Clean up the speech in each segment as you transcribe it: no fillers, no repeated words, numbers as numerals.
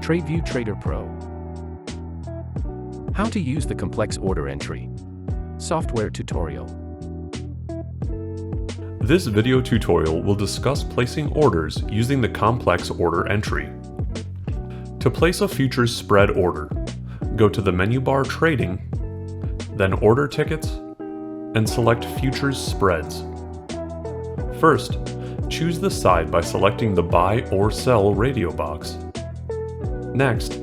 TradeView TraderPro. How to use the complex order entry software tutorial. This video tutorial will discuss placing orders using the complex order entry. To place a futures spread order, go to the menu bar Trading, then Order Tickets, and select Futures Spreads. First, choose the side by selecting the Buy or Sell radio box. Next,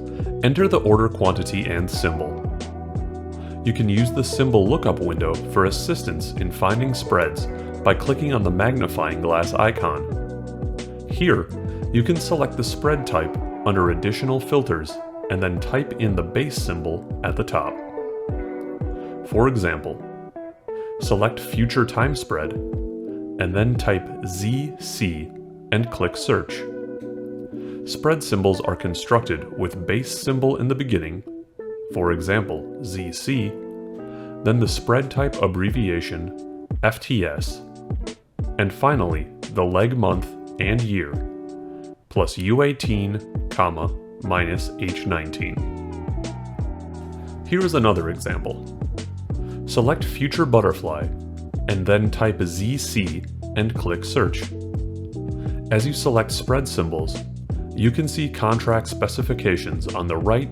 enter the order quantity and symbol. You can use the symbol lookup window for assistance in finding spreads by clicking on the magnifying glass icon. Here, you can select the spread type under Additional Filters and then type in the base symbol at the top. For example, select Future Time Spread and then type ZC and click Search. Spread symbols are constructed with base symbol in the beginning, for example ZC, then the spread type abbreviation FTS, and finally the leg month and year, plus U18, comma, minus H19. Here is another example. Select Future Butterfly and then type ZC and click Search. As you select spread symbols, you can see contract specifications on the right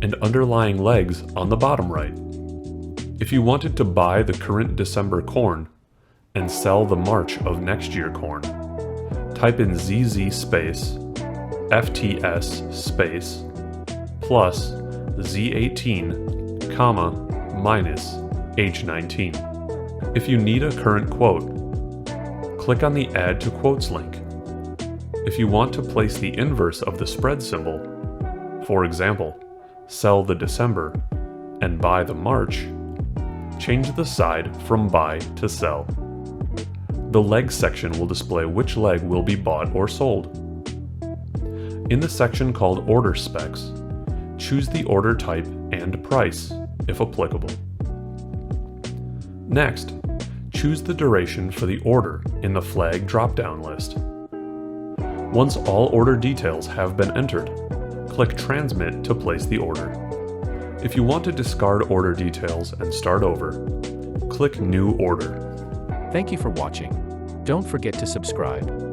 and underlying legs on the bottom right. If you wanted to buy the current December corn and sell the March of next year corn, type in ZZ space, FTS space, plus Z18, comma, minus H19. If you need a current quote, click on the Add to Quotes link. If you want to place the inverse of the spread symbol, for example, sell the December and buy the March, change the side from buy to sell. The leg section will display which leg will be bought or sold. In the section called Order Specs, choose the order type and price, if applicable. Next, choose the duration for the order in the flag drop-down list. Once all order details have been entered, click Transmit to place the order. If you want to discard order details and start over, click New Order. Thank you for watching. Don't forget to subscribe.